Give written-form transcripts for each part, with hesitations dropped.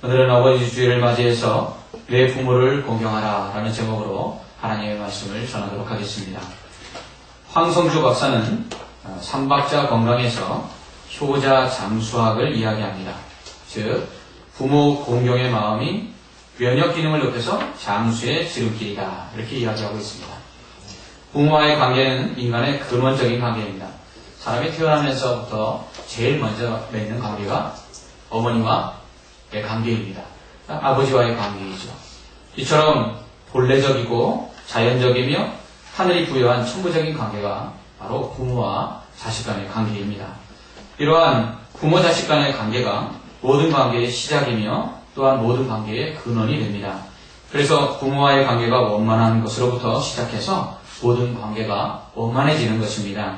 오늘은 아버지 주일을 맞이해서 내 부모를 공경하라 라는 제목으로 하나님의 말씀을 전하도록 하겠습니다. 황성주 박사는 삼박자 건강에서 효자 장수학을 이야기합니다. 즉 부모 공경의 마음이 면역 기능을 높여서 장수의 지름길이다 이렇게 이야기하고 있습니다. 부모와의 관계는 인간의 근원적인 관계입니다. 사람이 태어나면서부터 제일 먼저 맺는 관계가 어머니와의 관계입니다. 아버지와의 관계이죠. 이처럼 본래적이고 자연적이며 하늘이 부여한 천부적인 관계가 바로 부모와 자식 간의 관계입니다. 이러한 부모 자식 간의 관계가 모든 관계의 시작이며 또한 모든 관계의 근원이 됩니다. 그래서 부모와의 관계가 원만한 것으로부터 시작해서 모든 관계가 원만해지는 것입니다.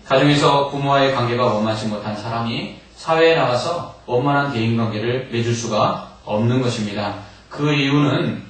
가정에서 부모와의 관계가 원만치 못한 사람이 사회에 나가서 원만한 대인관계를 맺을 수가 없는 것입니다. 그 이유는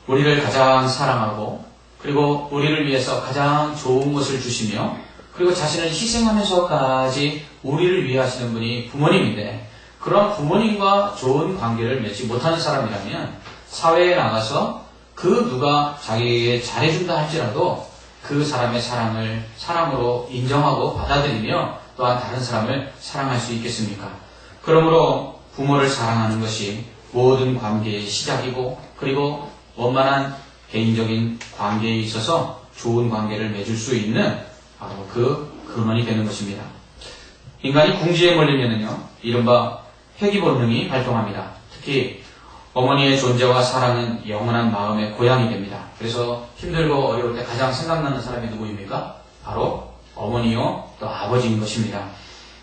우리를 가장 사랑하고 그리고 우리를 위해서 가장 좋은 것을 주시며 그리고 자신을 희생하면서까지 우리를 위해 하시는 분이 부모님인데 그런 부모님과 좋은 관계를 맺지 못하는 사람이라면 사회에 나가서 그 누가 자기에게 잘해준다 할지라도 그 사람의 사랑을 사랑으로 인정하고 받아들이며 또한 다른 사람을 사랑할 수 있겠습니까? 그러므로 부모를 사랑하는 것이 모든 관계의 시작이고 그리고 원만한 개인적인 관계에 있어서 좋은 관계를 맺을 수 있는 바로 그 근원이 되는 것입니다. 인간이 궁지에 몰리면은요, 이른바 회귀 본능이 발동합니다. 특히 어머니의 존재와 사랑은 영원한 마음의 고향이 됩니다. 그래서 힘들고 어려울 때 가장 생각나는 사람이 누구입니까? 바로 어머니요 또 아버지인 것입니다.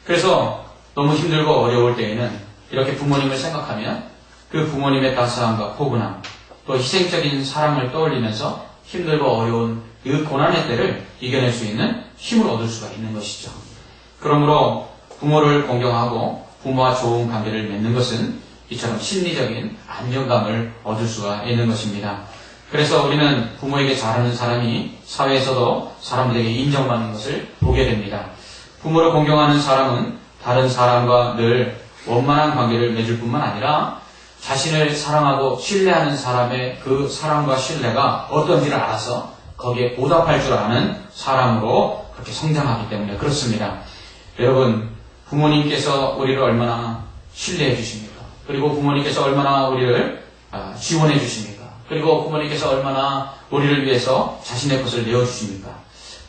그래서 너무 힘들고 어려울 때에는 이렇게 부모님을 생각하면 그 부모님의 따스함과 포근함 또 희생적인 사랑을 떠올리면서 힘들고 어려운 그 고난의 때를 이겨낼 수 있는 힘을 얻을 수가 있는 것이죠. 그러므로 부모를 공경하고 부모와 좋은 관계를 맺는 것은 이처럼 심리적인 안정감을 얻을 수가 있는 것입니다. 그래서 우리는 부모에게 잘하는 사람이 사회에서도 사람들에게 인정받는 것을 보게 됩니다. 부모를 공경하는 사람은 다른 사람과 늘 원만한 관계를 맺을 뿐만 아니라 자신을 사랑하고 신뢰하는 사람의 그 사랑과 신뢰가 어떤지를 알아서 거기에 보답할 줄 아는 사람으로 그렇게 성장하기 때문에 그렇습니다. 여러분, 부모님께서 우리를 얼마나 신뢰해 주십니까? 그리고 부모님께서 얼마나 우리를 지원해 주십니까? 그리고 부모님께서 얼마나 우리를 위해서 자신의 것을 내어주십니까?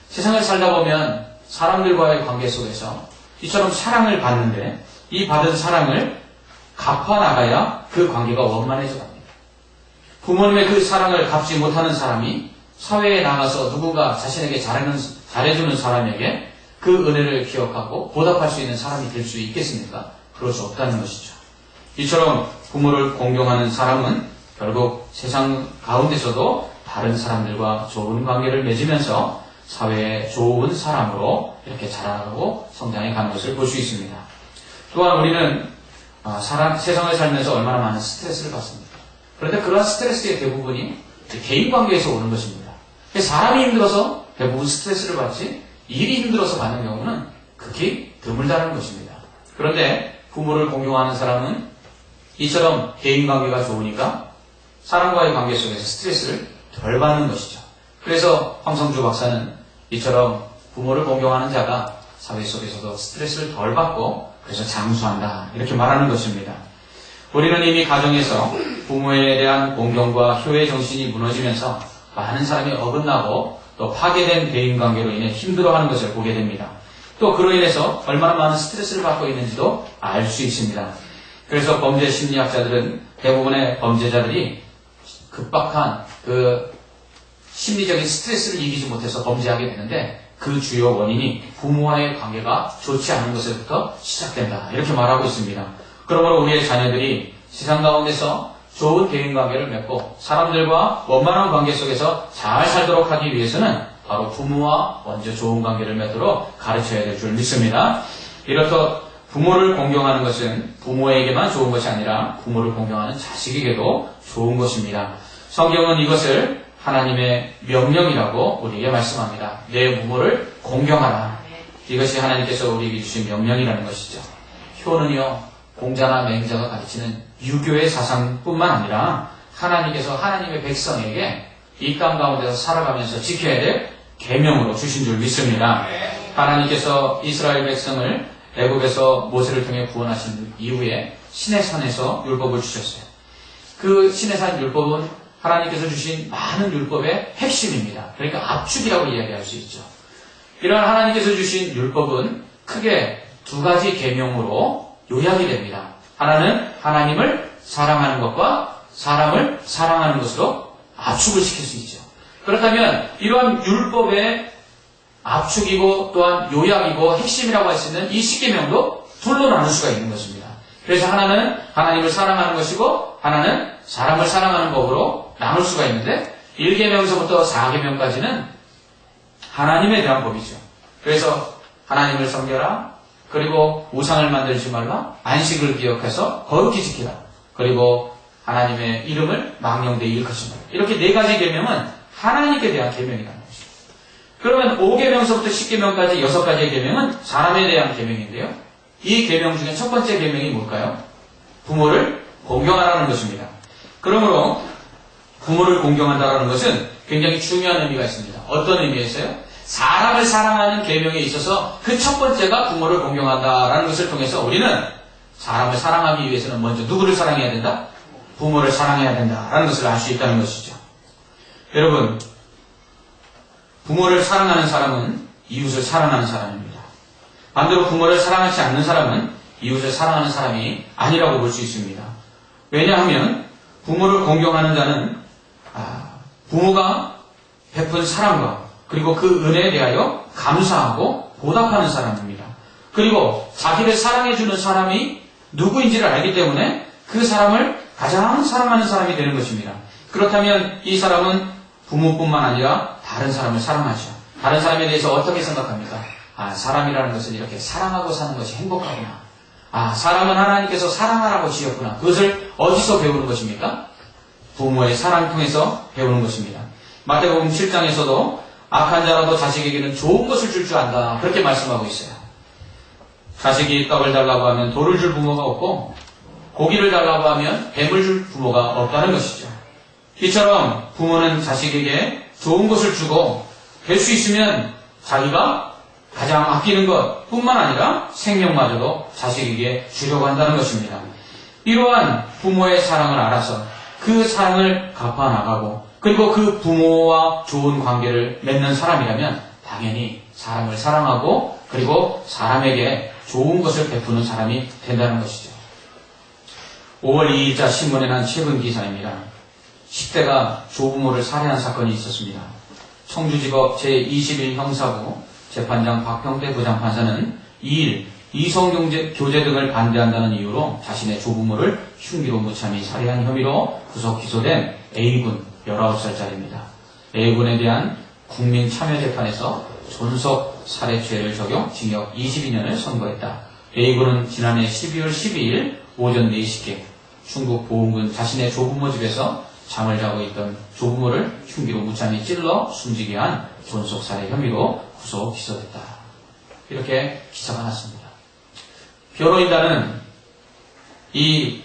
세상을 살다 보면 사람들과의 관계 속에서 이처럼 사랑을 받는데 이 받은 사랑을 갚아나가야 그 관계가 원만해져 갑니다. 부모님의 그 사랑을 갚지 못하는 사람이 사회에 나가서 누군가 자신에게 잘해주는 사람에게 그 은혜를 기억하고 보답할 수 있는 사람이 될 수 있겠습니까? 그럴 수 없다는 것이죠. 이처럼 부모를 공경하는 사람은 결국 세상 가운데서도 다른 사람들과 좋은 관계를 맺으면서 사회에 좋은 사람으로 이렇게 자라나고 성장해 가는 것을 볼 수 있습니다. 또한 우리는 세상을 살면서 얼마나 많은 스트레스를 받습니다. 그런데 그러한 스트레스의 대부분이 개인 관계에서 오는 것입니다. 사람이 힘들어서 대부분 스트레스를 받지 일이 힘들어서 받는 경우는 극히 드물다는 것입니다. 그런데 부모를 공경하는 사람은 이처럼 개인 관계가 좋으니까 사람과의 관계 속에서 스트레스를 덜 받는 것이죠. 그래서 황성주 박사는 이처럼 부모를 공경하는 자가 사회 속에서도 스트레스를 덜 받고 그래서 장수한다 이렇게 말하는 것입니다. 우리는 이미 가정에서 부모에 대한 공경과 효의 정신이 무너지면서 많은 사람이 어긋나고 또 파괴된 대인관계로 인해 힘들어하는 것을 보게 됩니다. 또 그로 인해서 얼마나 많은 스트레스를 받고 있는지도 알 수 있습니다. 그래서 범죄 심리학자들은 대부분의 범죄자들이 급박한 그 심리적인 스트레스를 이기지 못해서 범죄하게 되는데 그 주요 원인이 부모와의 관계가 좋지 않은 것에부터 시작된다 이렇게 말하고 있습니다. 그러므로 우리의 자녀들이 세상 가운데서 좋은 대인관계를 맺고 사람들과 원만한 관계 속에서 잘 살도록 하기 위해서는 바로 부모와 먼저 좋은 관계를 맺도록 가르쳐야 될 줄 믿습니다. 이렇듯 부모를 공경하는 것은 부모에게만 좋은 것이 아니라 부모를 공경하는 자식에게도 좋은 것입니다. 성경은 이것을 하나님의 명령이라고 우리에게 말씀합니다. 내 부모를 공경하라. 이것이 하나님께서 우리에게 주신 명령이라는 것이죠. 효는요, 공자나 맹자가 가르치는 유교의 사상뿐만 아니라 하나님께서 하나님의 백성에게 이 땅 가운데서 살아가면서 지켜야 될 계명으로 주신 줄 믿습니다. 하나님께서 이스라엘 백성을 애굽에서 모세를 통해 구원하신 이후에 시내산에서 율법을 주셨어요. 그 시내산 율법은 하나님께서 주신 많은 율법의 핵심입니다. 그러니까 압축이라고 이야기할 수 있죠. 이러한 하나님께서 주신 율법은 크게 두 가지 계명으로 요약이 됩니다. 하나는 하나님을 사랑하는 것과 사람을 사랑하는 것으로 압축을 시킬 수 있죠. 그렇다면 이러한 율법의 압축이고 또한 요약이고 핵심이라고 할 수 있는 이 십계명도 둘로 나눌 수가 있는 것입니다. 그래서 하나는 하나님을 사랑하는 것이고 하나는 사람을 사랑하는 법으로 나눌 수가 있는데 1계명서부터 4계명까지는 하나님에 대한 법이죠. 그래서 하나님을 섬겨라, 그리고 우상을 만들지 말라, 안식을 기억해서 거룩히 지키라, 그리고 하나님의 이름을 망령되이 일컫지 말라. 이렇게 네 가지 계명은 하나님께 대한 계명이라는 것입니다. 그러면 5계명서부터 10계명까지 6가지의 계명은 사람에 대한 계명인데요. 이 계명 중에 첫 번째 계명이 뭘까요? 부모를 공경하라는 것입니다. 그러므로 부모를 공경한다는 것은 굉장히 중요한 의미가 있습니다. 어떤 의미에서요? 사람을 사랑하는 계명에 있어서 그 첫 번째가 부모를 공경한다라는 것을 통해서 우리는 사람을 사랑하기 위해서는 먼저 누구를 사랑해야 된다? 부모를 사랑해야 된다라는 것을 알 수 있다는 것이죠. 여러분, 부모를 사랑하는 사람은 이웃을 사랑하는 사람입니다. 반대로 부모를 사랑하지 않는 사람은 이웃을 사랑하는 사람이 아니라고 볼 수 있습니다. 왜냐하면 부모를 공경하는 자는 부모가 베푼 사랑과 그리고 그 은혜에 대하여 감사하고 보답하는 사람입니다. 그리고 자기를 사랑해주는 사람이 누구인지를 알기 때문에 그 사람을 가장 사랑하는 사람이 되는 것입니다. 그렇다면 이 사람은 부모뿐만 아니라 다른 사람을 사랑하죠. 다른 사람에 대해서 어떻게 생각합니까? 사람이라는 것은 이렇게 사랑하고 사는 것이 행복하구나. 사람은 하나님께서 사랑하라고 지었구나. 그것을 어디서 배우는 것입니까? 부모의 사랑 통해서 배우는 것입니다. 마태복음 7장에서도 악한 자라도 자식에게는 좋은 것을 줄 줄 안다. 그렇게 말씀하고 있어요. 자식이 떡을 달라고 하면 돌을 줄 부모가 없고 고기를 달라고 하면 뱀을 줄 부모가 없다는 것이죠. 이처럼 부모는 자식에게 좋은 것을 주고 될 수 있으면 자기가 가장 아끼는 것 뿐만 아니라 생명마저도 자식에게 주려고 한다는 것입니다. 이러한 부모의 사랑을 알아서 그 사랑을 갚아나가고 그리고 그 부모와 좋은 관계를 맺는 사람이라면 당연히 사람을 사랑하고 그리고 사람에게 좋은 것을 베푸는 사람이 된다는 것이죠. 5월 2일자 신문에 난 최근 기사입니다. 10대가 조부모를 살해한 사건이 있었습니다. 청주지법 제21 형사부 재판장 박평대 부장판사는 2일 이성교제 등을 반대한다는 이유로 자신의 조부모를 흉기로 무참히 살해한 혐의로 구속 기소된 A군 19살짜리입니다. A군에 대한 국민참여재판에서 존속 살해죄를 적용 징역 22년을 선고했다. A군은 지난해 12월 12일 오전 4시께 충북 보은군 자신의 조부모 집에서 잠을 자고 있던 조부모를 흉기로 무참히 찔러 숨지게 한 존속살해 혐의로 구속 기소됐다. 이렇게 기사가 났습니다. 변호인단은 이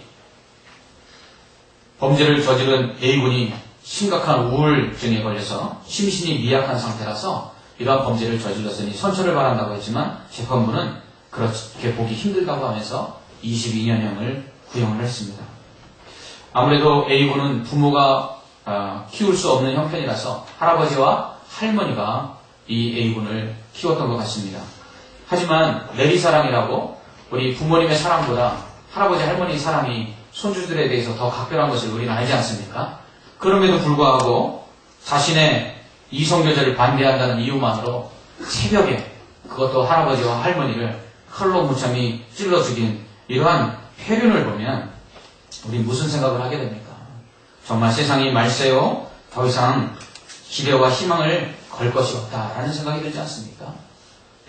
범죄를 저지른 A군이 심각한 우울증에 걸려서 심신이 미약한 상태라서 이러한 범죄를 저질렀으니 선처를 바란다고 했지만 재판부는 그렇게 보기 힘들다고 하면서 22년형을 구형을 했습니다. 아무래도 A군은 부모가 키울 수 없는 형편이라서 할아버지와 할머니가 이 A군을 키웠던 것 같습니다. 하지만 내리사랑이라고 우리 부모님의 사랑보다 할아버지 할머니 사랑이 손주들에 대해서 더 각별한 것을 우리는 알지 않습니까? 그럼에도 불구하고 자신의 이성교제를 반대한다는 이유만으로 새벽에 그것도 할아버지와 할머니를 칼로 무참히 찔러 죽인 이러한 폐륜을 보면 우리 무슨 생각을 하게 됩니까? 정말 세상이 말세요. 더 이상 기대와 희망을 걸 것이 없다라는 생각이 들지 않습니까?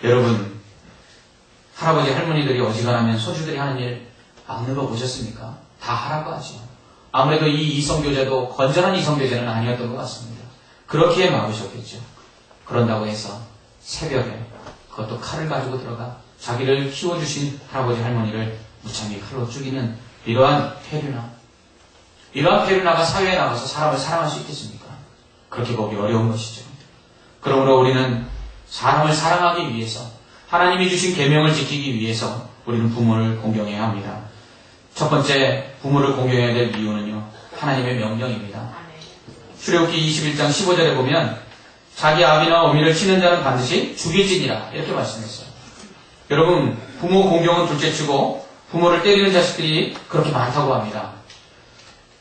여러분, 할아버지 할머니들이 어지간하면 손주들이 하는 일 막는 거 보셨습니까? 다 하라고 하죠. 아무래도 이 이성교제도 건전한 이성교제는 아니었던 것 같습니다. 그렇기에 막으셨겠죠. 그런다고 해서 새벽에 그것도 칼을 가지고 들어가 자기를 키워주신 할아버지 할머니를 무참히 칼로 죽이는 이러한 페류나가 사회에 나가서 사람을 사랑할 수 있겠습니까? 그렇게 보기 어려운 것이죠. 그러므로 우리는 사람을 사랑하기 위해서, 하나님이 주신 계명을 지키기 위해서 우리는 부모를 공경해야 합니다. 첫 번째, 부모를 공경해야 될 이유는요, 하나님의 명령입니다. 출애굽기 21장 15절에 보면 자기 아비나 어미를 치는 자는 반드시 죽일지니라 이렇게 말씀했어요. 여러분, 부모 공경은 둘째치고 부모를 때리는 자식들이 그렇게 많다고 합니다.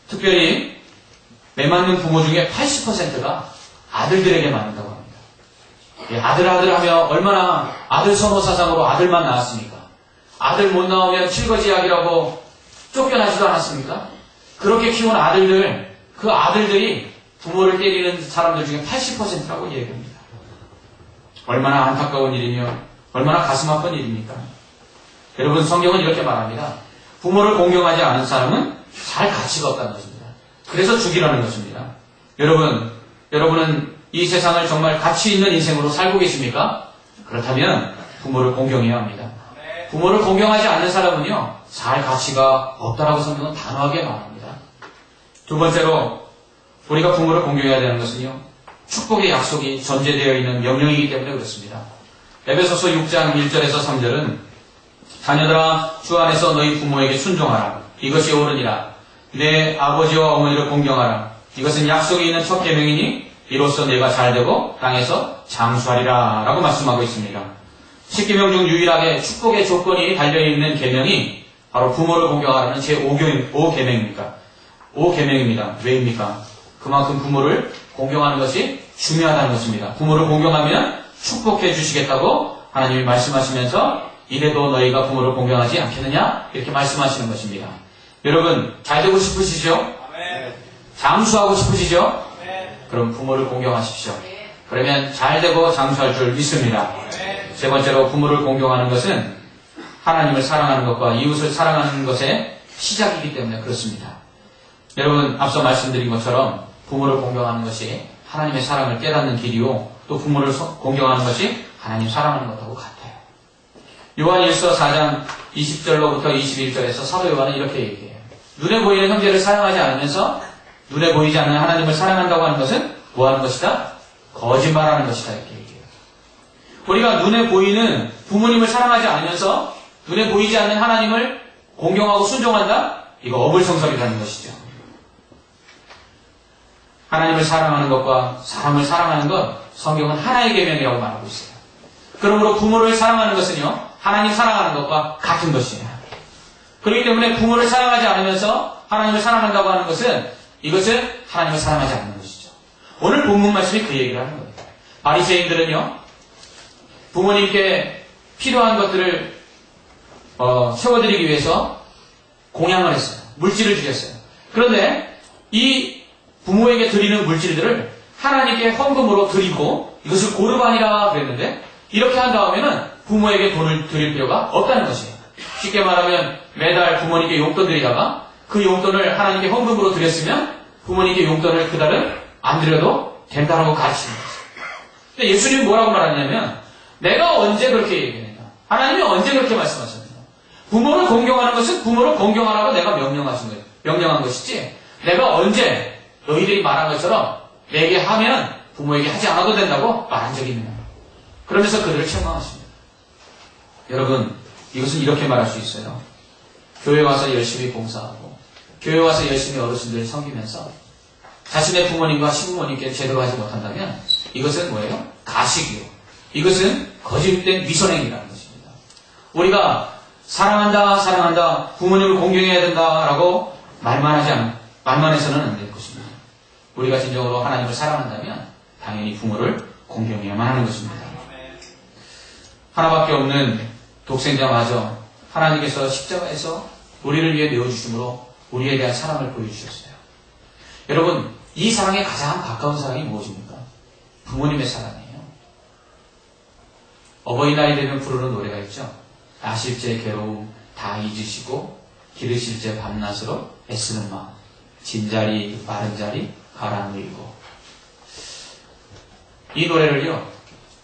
특별히 매맞는 부모 중에 80%가 아들들에게 맞는다고 합니다. 아들 하며 얼마나 아들 선호 사상으로 아들만 낳았습니까? 아들 못 나오면 칠거지약이라고 쫓겨나지도 않았습니까? 그렇게 키운 아들들, 그 아들들이 부모를 때리는 사람들 중에 80%라고 얘기합니다. 얼마나 안타까운 일이며 얼마나 가슴 아픈 일입니까? 여러분, 성경은 이렇게 말합니다. 부모를 공경하지 않은 사람은 살 가치가 없다는 것입니다. 그래서 죽이라는 것입니다. 여러분은 이 세상을 정말 가치 있는 인생으로 살고 계십니까? 그렇다면 부모를 공경해야 합니다. 부모를 공경하지 않는 사람은요, 살 가치가 없다라고 성경은 단호하게 말합니다. 두 번째로 우리가 부모를 공경해야 되는 것은요, 축복의 약속이 전제되어 있는 명령이기 때문에 그렇습니다. 에베소서 6장 1절에서 3절은 자녀들아, 주 안에서 너희 부모에게 순종하라. 이것이 옳으니라. 내 아버지와 어머니를 공경하라. 이것은 약속이 있는 첫 계명이니 이로써 내가 잘되고 땅에서 장수하리라 라고 말씀하고 있습니다. 10계명 중 유일하게 축복의 조건이 달려있는 계명이 바로 부모를 공경하라는 제5계명입니다. 5계명입니다. 왜입니까? 그만큼 부모를 공경하는 것이 중요하다는 것입니다. 부모를 공경하면 축복해 주시겠다고 하나님이 말씀하시면서 이래도 너희가 부모를 공경하지 않겠느냐? 이렇게 말씀하시는 것입니다. 여러분, 잘 되고 싶으시죠? 장수하고 싶으시죠? 그럼 부모를 공경하십시오. 그러면 잘 되고 장수할 줄 믿습니다. 세 번째로 부모를 공경하는 것은 하나님을 사랑하는 것과 이웃을 사랑하는 것의 시작이기 때문에 그렇습니다. 여러분, 앞서 말씀드린 것처럼 부모를 공경하는 것이 하나님의 사랑을 깨닫는 길이요, 또 부모를 공경하는 것이 하나님 사랑하는 것하고 같아요. 요한 1서 4장 20절로부터 21절에서 사도 요한은 이렇게 얘기해요. 눈에 보이는 형제를 사랑하지 않으면서 눈에 보이지 않는 하나님을 사랑한다고 하는 것은 뭐 하는 것이다? 거짓말하는 것이다. 이렇게 얘기해요. 우리가 눈에 보이는 부모님을 사랑하지 않으면서 눈에 보이지 않는 하나님을 공경하고 순종한다? 이거 어불성설이라는 것이죠. 하나님을 사랑하는 것과 사람을 사랑하는 것, 성경은 하나의 계명이라고 말하고 있어요. 그러므로 부모를 사랑하는 것은요, 하나님 사랑하는 것과 같은 것이에요. 그렇기 때문에 부모를 사랑하지 않으면서 하나님을 사랑한다고 하는 것은 이것은 하나님을 사랑하지 않는 것이죠. 오늘 본문 말씀이 그 얘기를 하는 거예요. 바리새인들은요, 부모님께 필요한 것들을 채워드리기 위해서 공양을 했어요. 물질을 드렸어요. 그런데 이 부모에게 드리는 물질들을 하나님께 헌금으로 드리고 이것을 고르반이라 그랬는데, 이렇게 한 다음에는 부모에게 돈을 드릴 필요가 없다는 것이에요. 쉽게 말하면 매달 부모님께 용돈 드리다가 그 용돈을 하나님께 헌금으로 드렸으면 부모님께 용돈을 그달은 안 드려도 된다라고 가르치는 거죠. 근데 예수님은 뭐라고 말하냐면, 내가 언제 그렇게 얘기했는가? 하나님이 언제 그렇게 말씀하셨는가? 부모를 공경하는 것은 부모를 공경하라고 내가 명령한 것이지, 내가 언제 너희들이 말한 것처럼 내게 하면 부모에게 하지 않아도 된다고 말한 적이 있느냐? 그러면서 그들을 책망하십니다. 여러분, 이것은 이렇게 말할 수 있어요. 교회 와서 열심히 봉사하고 교회 와서 열심히 어르신들을 섬기면서 자신의 부모님과 시부모님께 제대로 하지 못한다면 이것은 뭐예요? 가식이요. 이것은 거짓된 위선행위라는 것입니다. 우리가 사랑한다, 부모님을 공경해야 된다라고 말만 해서는 안 될 것입니다. 우리가 진정으로 하나님을 사랑한다면 당연히 부모를 공경해야만 하는 것입니다. 하나밖에 없는 독생자마저 하나님께서 십자가에서 우리를 위해 내어주심으로 우리에 대한 사랑을 보여주셨어요. 여러분, 이 사랑에 가장 가까운 사랑이 무엇입니까? 부모님의 사랑이에요. 어버이날이 되면 부르는 노래가 있죠. 나실 제 괴로움 다 잊으시고 기르실 제 밤낮으로 애쓰는 마음, 진자리 마른 자리 가라앉히고. 이 노래를요,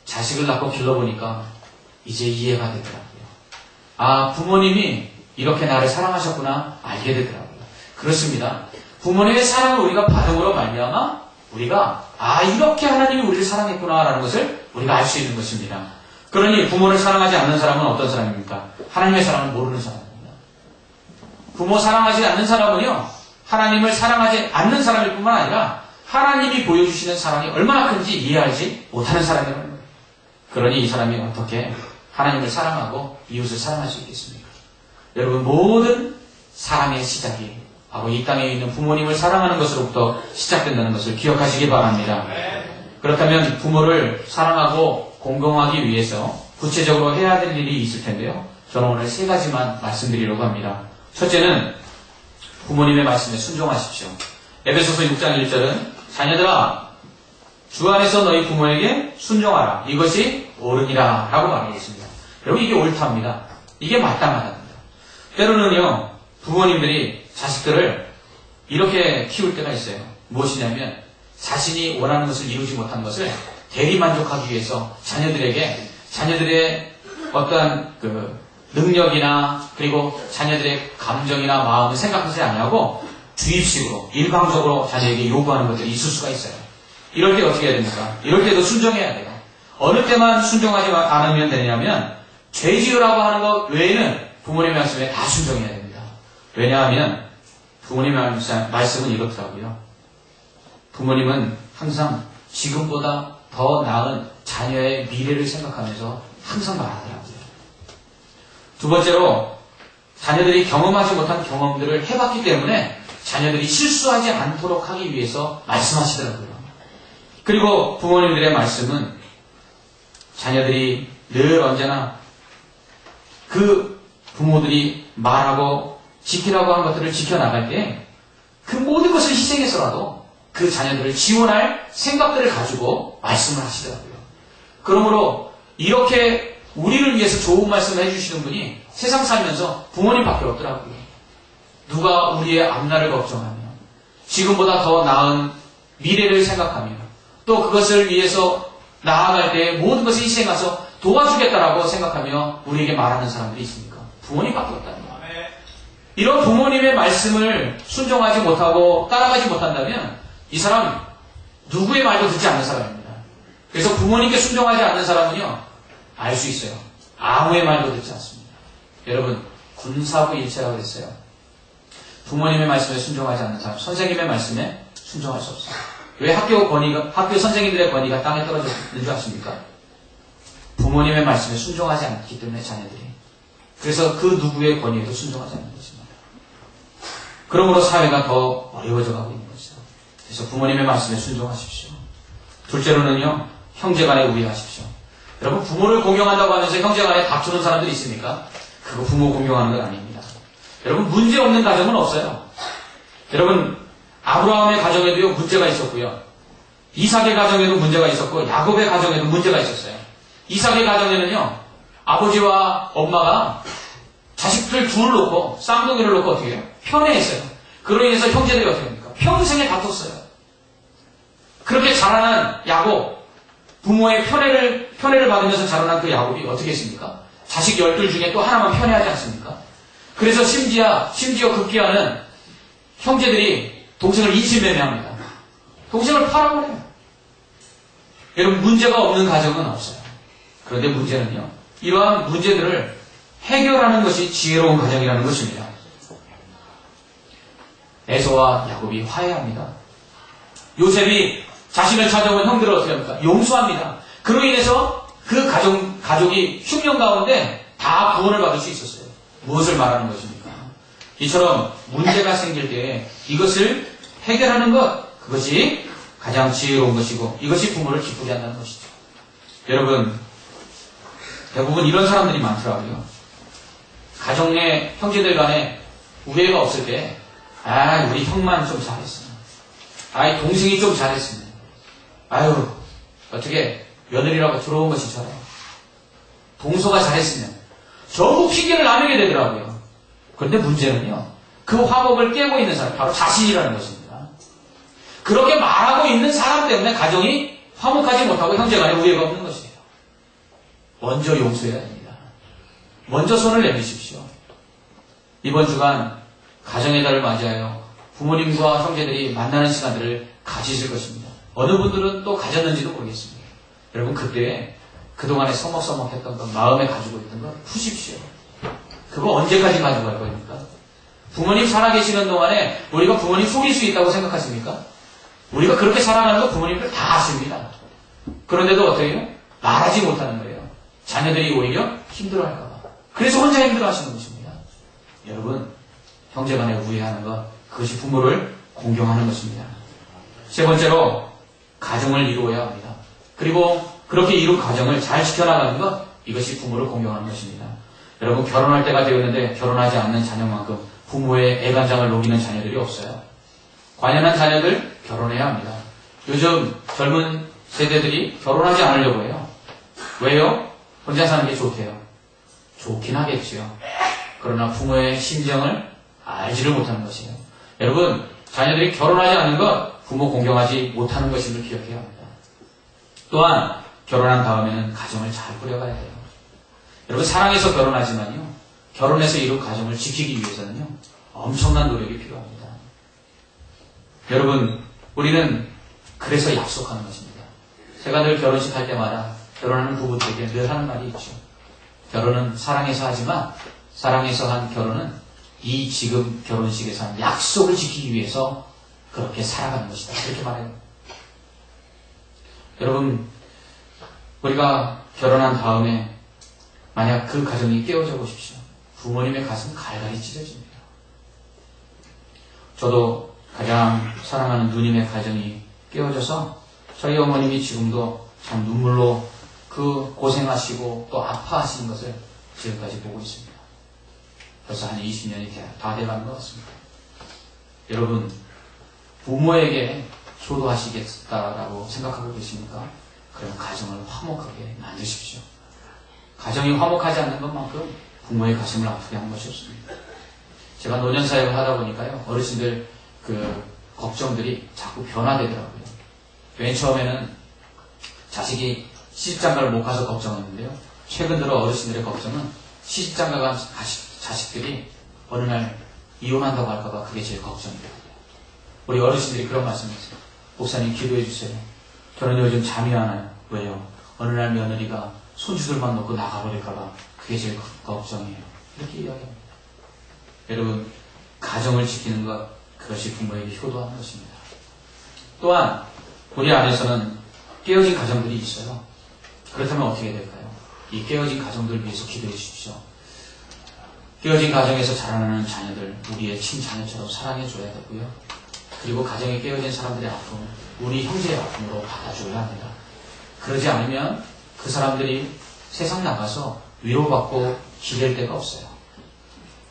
자식을 낳고 길러보니까 이제 이해가 되더라고요. 아, 부모님이 이렇게 나를 사랑하셨구나 알게 되더라고요. 그렇습니다. 부모님의 사랑을 우리가 받음으로 말미암아 우리가 이렇게 하나님이 우리를 사랑했구나라는 것을 우리가 알 수 있는 것입니다. 그러니 부모를 사랑하지 않는 사람은 어떤 사람입니까? 하나님의 사랑을 모르는 사람입니다. 부모 사랑하지 않는 사람은요, 하나님을 사랑하지 않는 사람일 뿐만 아니라 하나님이 보여주시는 사랑이 얼마나 큰지 이해하지 못하는 사람이라는 거예요. 그러니 이 사람이 어떻게 하나님을 사랑하고 이웃을 사랑할 수 있겠습니까? 여러분, 모든 사랑의 시작이 바로 이 땅에 있는 부모님을 사랑하는 것으로부터 시작된다는 것을 기억하시기 바랍니다. 그렇다면 부모를 사랑하고 공경하기 위해서 구체적으로 해야 될 일이 있을 텐데요. 저는 오늘 3가지만 말씀드리려고 합니다. 첫째는 부모님의 말씀에 순종하십시오. 에베소서 6장 1절은 자녀들아 주 안에서 너희 부모에게 순종하라. 이것이 옳으니라 라고 말하고 있습니다. 여러분, 이게 옳답니다. 이게 마땅하답니다. 때로는요, 부모님들이 자식들을 이렇게 키울 때가 있어요. 무엇이냐면 자신이 원하는 것을 이루지 못한 것을 대리만족하기 위해서 자녀들의 어떠한 능력이나 그리고 자녀들의 감정이나 마음을 생각하지 않냐고 주입식으로 일방적으로 자녀에게 요구하는 것들이 있을 수가 있어요. 이럴 때 어떻게 해야 됩니까? 이럴 때도 순종해야 돼요. 어느 때만 순종하지 않으면 되냐면 죄 지으라고 하는 것 외에는 부모님의 말씀에 다 순종해야 됩니다. 왜냐하면 부모님의 말씀은 이렇더라고요. 부모님은 항상 지금보다 더 나은 자녀의 미래를 생각하면서 항상 말하더라고요. 두 번째로 자녀들이 경험하지 못한 경험들을 해봤기 때문에 자녀들이 실수하지 않도록 하기 위해서 말씀하시더라고요. 그리고 부모님들의 말씀은 자녀들이 늘 언제나 그 부모들이 말하고 지키라고 한 것들을 지켜나갈 때 그 모든 것을 희생해서라도 그 자녀들을 지원할 생각들을 가지고 말씀을 하시더라고요. 그러므로 이렇게 우리를 위해서 좋은 말씀을 해주시는 분이 세상 살면서 부모님밖에 없더라고요. 누가 우리의 앞날을 걱정하며 지금보다 더 나은 미래를 생각하며 또 그것을 위해서 나아갈 때 모든 것을 희생해서 도와주겠다라고 생각하며 우리에게 말하는 사람들이 있습니까? 부모님밖에 없다는 거예요. 이런 부모님의 말씀을 순종하지 못하고 따라가지 못한다면 이 사람은 누구의 말도 듣지 않는 사람입니다. 그래서 부모님께 순종하지 않는 사람은요, 알 수 있어요. 아무의 말도 듣지 않습니다. 여러분, 군사부 일체라고 그랬어요. 부모님의 말씀에 순종하지 않는 사람, 선생님의 말씀에 순종할 수 없어요. 왜 학교 선생님들의 권위가 땅에 떨어져 있는 줄 아십니까? 부모님의 말씀에 순종하지 않기 때문에 자녀들이. 그래서 그 누구의 권위에도 순종하지 않는 것입니다. 그러므로 사회가 더 어려워져 가고 있는 것이죠. 그래서 부모님의 말씀에 순종하십시오. 둘째로는요, 형제간에 우애하십시오. 여러분, 부모를 공경한다고 하면서 형제간에 다투는 사람들이 있습니까? 그거 부모 공경하는 건 아닙니다. 여러분, 문제 없는 가정은 없어요. 여러분, 아브라함의 가정에도요, 문제가 있었고요. 이삭의 가정에도 문제가 있었고, 야곱의 가정에도 문제가 있었어요. 이삭의 가정에는요, 아버지와 엄마가 자식들 둘을 놓고, 쌍둥이를 놓고 어떻게 해요? 편애했어요. 그로 인해서 형제들이 어떻게 합니까? 평생에 다퉜어요. 그렇게 자라난 야곱, 부모의 편애를 받으면서 자라난 그 야곱이 어떻게 했습니까? 자식 12 중에 또 하나만 편애하지 않습니까? 그래서 심지어 급기야는 형제들이 동생을 인신매매합니다. 동생을 팔아버려요. 여러분, 문제가 없는 가정은 없어요. 그런데 문제는요, 이러한 문제들을 해결하는 것이 지혜로운 가정이라는 것입니다. 에서와 야곱이 화해합니다. 요셉이 자신을 찾아온 형들을 어떻게 합니까? 용서합니다. 그로 인해서 그 가족이 흉년 가운데 다 구원을 받을 수 있었어요. 무엇을 말하는 것입니까? 이처럼 문제가 생길 때 이것을 해결하는 것, 그것이 가장 지혜로운 것이고 이것이 부모를 기쁘게 한다는 것이죠. 여러분, 대부분 이런 사람들이 많더라고요. 가정 내 형제들 간에 우애가 없을 때 우리 형만 좀 잘했어. 동생이 좀 잘했으면. 어떻게 며느리라고 들어온 것이 저래. 동서가 잘했으면. 전부 핑계를 나누게 되더라고요. 그런데 문제는요, 그 화목을 깨고 있는 사람, 바로 자신이라는 것입니다. 그렇게 말하고 있는 사람 때문에 가정이 화목하지 못하고 형제간에 우애가 없는 것이에요. 먼저 용서해야 됩니다. 먼저 손을 내미십시오. 이번 주간 가정의 달을 맞이하여 부모님과 형제들이 만나는 시간들을 가지실 것입니다. 어느 분들은 또 가졌는지도 모르겠습니다. 여러분 그때 그동안에 서먹서먹했던 것, 마음에 가지고 있던 것 푸십시오. 그거 언제까지 가지고 갈 겁니까? 부모님 살아계시는 동안에 우리가 부모님 속일 수 있다고 생각하십니까? 우리가 그렇게 사랑하는 거 부모님들 다 아십니다. 그런데도 어떻게 해요? 말하지 못하는 거예요. 자녀들이 오히려 힘들어할까 봐. 그래서 혼자 힘들어하시는 것입니다. 여러분, 형제간에 우애하는 것, 그것이 부모를 공경하는 것입니다. 세 번째로 가정을 이루어야 합니다. 그리고 그렇게 이룬 가정을 잘 지켜나가는 것, 이것이 부모를 공경하는 것입니다. 여러분, 결혼할 때가 되었는데 결혼하지 않는 자녀만큼 부모의 애간장을 녹이는 자녀들이 없어요. 관연한 자녀들 결혼해야 합니다. 요즘 젊은 세대들이 결혼하지 않으려고 해요. 왜요? 혼자 사는 게 좋대요. 좋긴 하겠지요. 그러나 부모의 심정을 알지를 못하는 것이에요. 여러분, 자녀들이 결혼하지 않는 것, 부모 공경하지 못하는 것임을 기억해야 합니다. 또한 결혼한 다음에는 가정을 잘 꾸려가야 돼요. 여러분, 사랑해서 결혼하지만요, 결혼해서 이룬 가정을 지키기 위해서는요, 엄청난 노력이 필요합니다. 여러분, 우리는 그래서 약속하는 것입니다. 제가 늘 결혼식 할 때마다 결혼하는 부부들에게 늘 하는 말이 있죠. 결혼은 사랑해서 하지만 사랑해서 한 결혼은 이 지금 결혼식에서 한 약속을 지키기 위해서 그렇게 살아가는 것이다. 그렇게 말해요. 여러분, 우리가 결혼한 다음에 만약 그 가정이 깨어져 보십시오. 부모님의 가슴 갈갈이 찢어집니다. 저도 가장 사랑하는 누님의 가정이 깨어져서 저희 어머님이 지금도 참 눈물로 그 고생하시고 또 아파하시는 것을 지금까지 보고 있습니다. 벌써 한 20년이 다 돼가는 것 같습니다. 여러분, 부모에게 효도하시겠다라고 생각하고 계십니까? 그럼 가정을 화목하게 만드십시오. 가정이 화목하지 않는 것만큼 부모의 가슴을 아프게 하는 것이 없습니다. 제가 노년사역을 하다 보니까요, 어르신들 그 걱정들이 자꾸 변화되더라고요. 맨 처음에는 자식이 시집장가를 못 가서 걱정했는데요. 최근 들어 어르신들의 걱정은 시집장가 간 자식들이 어느 날 이혼한다고 할까봐 그게 제일 걱정이더라고요. 우리 어르신들이 그런 말씀했어요. 목사님 기도해 주세요. 저는 요즘 잠이 안 와요. 왜요? 어느 날 며느리가 손주들만 놓고 나가버릴까봐 그게 제일 걱정이에요. 이렇게 이야기합니다. 여러분, 가정을 지키는 것, 그것이 부모에게 효도하는 것입니다. 또한 우리 안에서는 깨어진 가정들이 있어요. 그렇다면 어떻게 될까요? 이 깨어진 가정들을 위해서 기도해 주십시오. 깨어진 가정에서 자라나는 자녀들, 우리의 친자녀처럼 사랑해줘야 되고요. 그리고 가정에 깨어진 사람들의 아픔, 우리 형제의 아픔으로 받아줘야 합니다. 그러지 않으면 그 사람들이 세상 나가서 위로받고 기댈 데가 없어요.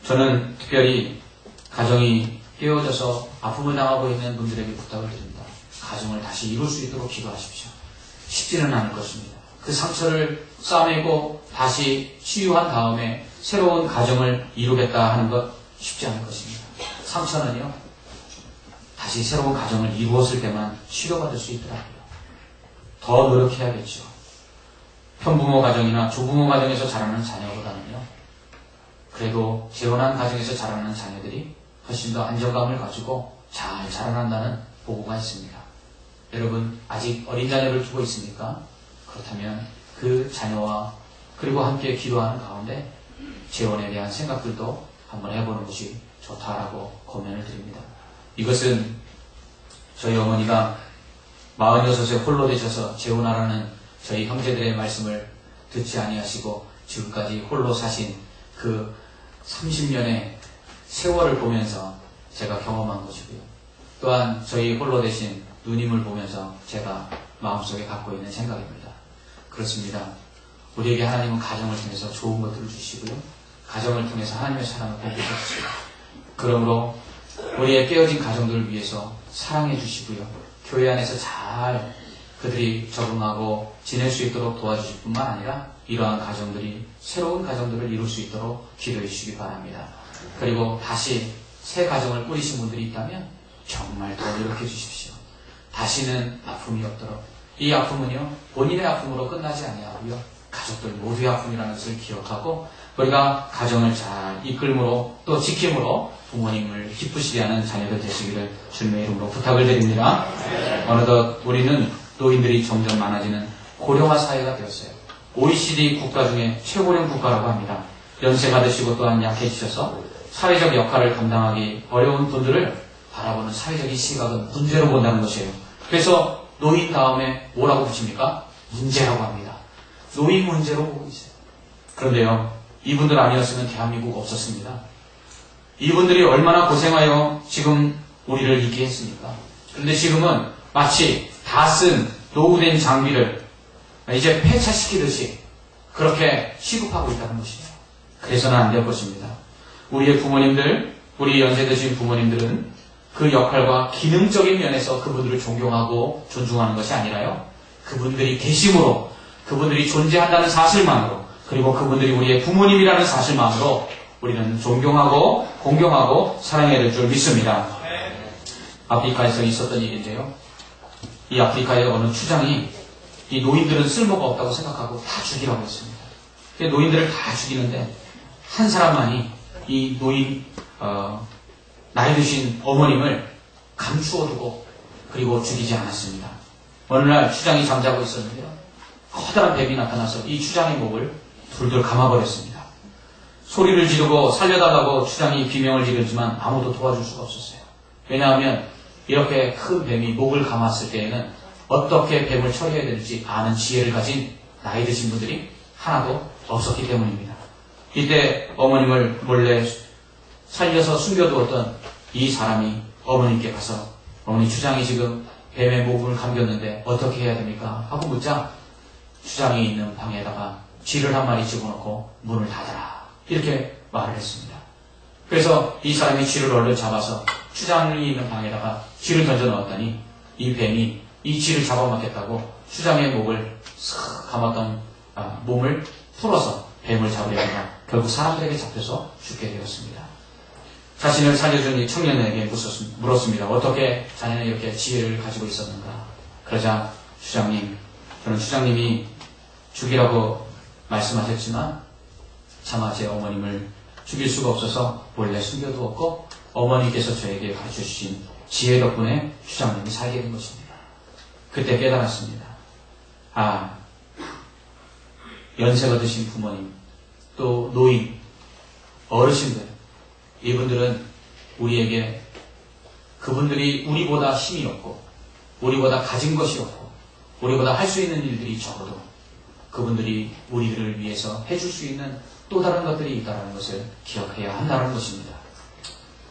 저는 특별히 가정이 깨어져서 아픔을 당하고 있는 분들에게 부탁을 드립니다. 가정을 다시 이룰 수 있도록 기도하십시오. 쉽지는 않을 것입니다. 그 상처를 싸매고 다시 치유한 다음에 새로운 가정을 이루겠다 하는 것 쉽지 않을 것입니다. 상처는요, 다시 새로운 가정을 이루었을 때만 치료받을 수 있더라고요. 더 노력해야겠죠. 편부모 가정이나 조부모 가정에서 자라는 자녀보다는요, 그래도 재혼한 가정에서 자라는 자녀들이 훨씬 더 안정감을 가지고 잘 자라난다는 보고가 있습니다. 여러분, 아직 어린 자녀를 두고 있습니까? 그렇다면 그 자녀와 그리고 함께 기도하는 가운데 재혼에 대한 생각들도 한번 해보는 것이 좋다라고 권면을 드립니다. 이것은 저희 어머니가 46에 홀로 되셔서 재혼하라는 저희 형제들의 말씀을 듣지 아니하시고 지금까지 홀로 사신 그 30년의 세월을 보면서 제가 경험한 것이고요. 또한 저희 홀로 되신 누님을 보면서 제가 마음속에 갖고 있는 생각입니다. 그렇습니다. 우리에게 하나님은 가정을 통해서 좋은 것들을 주시고요. 가정을 통해서 하나님의 사랑을 공급해 주시고, 그러므로 우리의 깨어진 가정들을 위해서 사랑해 주시고요. 교회 안에서 잘 그들이 적응하고 지낼 수 있도록 도와주실 뿐만 아니라 이러한 가정들이 새로운 가정들을 이룰 수 있도록 기도해 주시기 바랍니다. 그리고 다시 새 가정을 꾸리신 분들이 있다면 정말 더 노력해 주십시오. 다시는 아픔이 없도록. 이 아픔은요, 본인의 아픔으로 끝나지 아니하고요, 가족들 모두의 아픔이라는 것을 기억하고 우리가 가정을 잘 이끌므로 또 지킴으로 부모님을 기쁘시게 하는 자녀들 되시기를 주님의 이름으로 부탁을 드립니다. 어느덧 우리는 노인들이 점점 많아지는 고령화 사회가 되었어요. OECD 국가 중에 최고령 국가라고 합니다. 연세가 드시고 또한 약해지셔서 사회적 역할을 감당하기 어려운 분들을 바라보는 사회적인 시각은 문제로 본다는 것이에요. 그래서 노인 다음에 뭐라고 붙입니까? 문제라고 합니다. 노인 문제로 보고 있어요. 그런데요, 이분들 아니었으면 대한민국 없었습니다. 이분들이 얼마나 고생하여 지금 우리를 있게 했습니까? 그런데 지금은 마치 다 쓴 노후된 장비를 이제 폐차시키듯이 그렇게 취급하고 있다는 것이에요. 그래서는 안 될 것입니다. 우리의 부모님들, 우리 연세 드신 부모님들은 그 역할과 기능적인 면에서 그분들을 존경하고 존중하는 것이 아니라요, 그분들이 계심으로, 그분들이 존재한다는 사실만으로, 그리고 그분들이 우리의 부모님이라는 사실만으로 우리는 존경하고 공경하고 사랑해야 될 줄 믿습니다. 아프리카에서 있었던 일인데요, 이 아프리카의 어느 추장이 이 노인들은 쓸모가 없다고 생각하고 다 죽이라고 했습니다. 노인들을 다 죽이는데 한 사람만이 이 노인 나이 드신 어머님을 감추어두고 그리고 죽이지 않았습니다. 어느 날 추장이 잠자고 있었는데요, 커다란 뱀이 나타나서 이 추장의 목을 둘둘 감아버렸습니다. 소리를 지르고 살려달라고 추장이 비명을 지르지만 아무도 도와줄 수가 없었어요. 왜냐하면 이렇게 큰 뱀이 목을 감았을 때에는 어떻게 뱀을 처리해야 될지 아는 지혜를 가진 나이 드신 분들이 하나도 없었기 때문입니다. 이때 어머님을 몰래 살려서 숨겨두었던 이 사람이 어머님께 가서, 어머니, 추장이 지금 뱀의 목을 감겼는데 어떻게 해야 됩니까? 하고 묻자 추장이 있는 방에다가 쥐를 한 마리 집어넣고 문을 닫아라, 이렇게 말을 했습니다. 그래서 이 사람이 쥐를 얼른 잡아서 추장이 있는 방에다가 쥐를 던져 넣었더니 이 뱀이 이 쥐를 잡아먹겠다고 추장의 목을 싹 감았던 몸을 풀어서 뱀을 잡으려다가 결국 사람들에게 잡혀서 죽게 되었습니다. 자신을 살려준 이 청년에게 물었습니다. 어떻게 자네는 이렇게 지혜를 가지고 있었는가? 그러자 추장님, 저는 추장님이 죽이라고 말씀하셨지만 차마 제 어머님을 죽일 수가 없어서 몰래 숨겨두었고 어머니께서 저에게 가르쳐주신 지혜 덕분에 추장님이 살게 된 것입니다. 그때 깨달았습니다. 연세가 드신 부모님, 또 노인, 어르신들, 이분들은 우리에게, 그분들이 우리보다 힘이 없고 우리보다 가진 것이 없고 우리보다 할 수 있는 일들이 적어도 그분들이 우리들을 위해서 해줄 수 있는 또 다른 것들이 있다는 것을 기억해야 한다는 것입니다.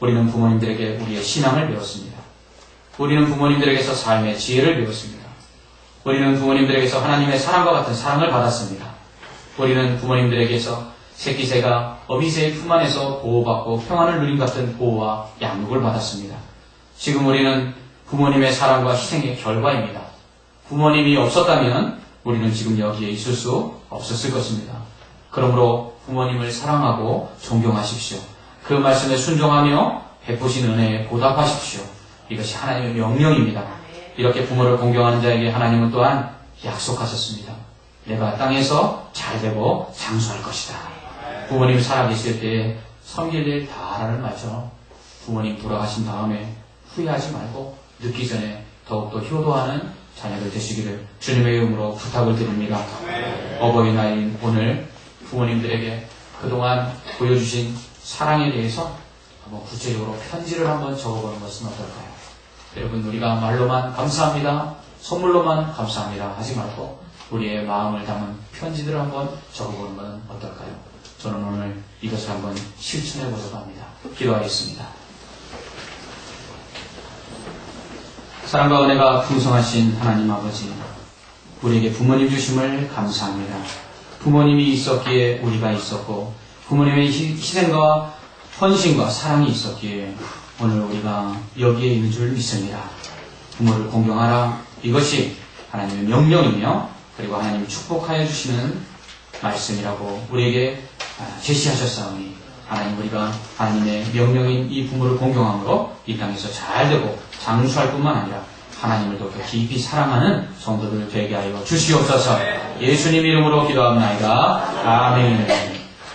우리는 부모님들에게 우리의 신앙을 배웠습니다. 우리는 부모님들에게서 삶의 지혜를 배웠습니다. 우리는 부모님들에게서 하나님의 사랑과 같은 사랑을 받았습니다. 우리는 부모님들에게서 새끼새가 어미새의 품 안에서 보호받고 평안을 누린 같은 보호와 양육을 받았습니다. 지금 우리는 부모님의 사랑과 희생의 결과입니다. 부모님이 없었다면 우리는 지금 여기에 있을 수 없었을 것입니다. 그러므로 부모님을 사랑하고 존경하십시오. 그 말씀에 순종하며 베푸신 은혜에 보답하십시오. 이것이 하나님의 명령입니다. 이렇게 부모를 공경하는 자에게 하나님은 또한 약속하셨습니다. 내가 땅에서 잘되고 장수할 것이다. 부모님 살아계실 때에 섬길 일 다 하라는 말처럼 부모님 돌아가신 다음에 후회하지 말고 늦기 전에 더욱더 효도하는 자녀들 되시기를 주님의 이름으로 부탁을 드립니다. 어버이날인 오늘 부모님들에게 그동안 보여주신 사랑에 대해서 한번 구체적으로 편지를 한번 적어보는 것은 어떨까요? 여러분, 우리가 말로만 감사합니다, 선물로만 감사합니다 하지 말고 우리의 마음을 담은 편지들을 한번 적어보는 것은 어떨까요? 저는 오늘 이것을 한번 실천해 보려고 합니다. 기도하겠습니다. 사랑과 은혜가 풍성하신 하나님 아버지, 우리에게 부모님 주심을 감사합니다. 부모님이 있었기에 우리가 있었고 부모님의 희생과 헌신과 사랑이 있었기에 오늘 우리가 여기에 있는 줄 믿습니다. 부모를 공경하라, 이것이 하나님의 명령이며 그리고 하나님이 축복하여 주시는 말씀이라고 우리에게 제시하셨사오니 하나님, 우리가 하나님의 명령인 이 부모를 공경함으로 이 땅에서 잘되고 장수할 뿐만 아니라 하나님을 더 깊이 사랑하는 성도들 되게 하여 주시옵소서. 예수님 이름으로 기도합나이다. 아멘.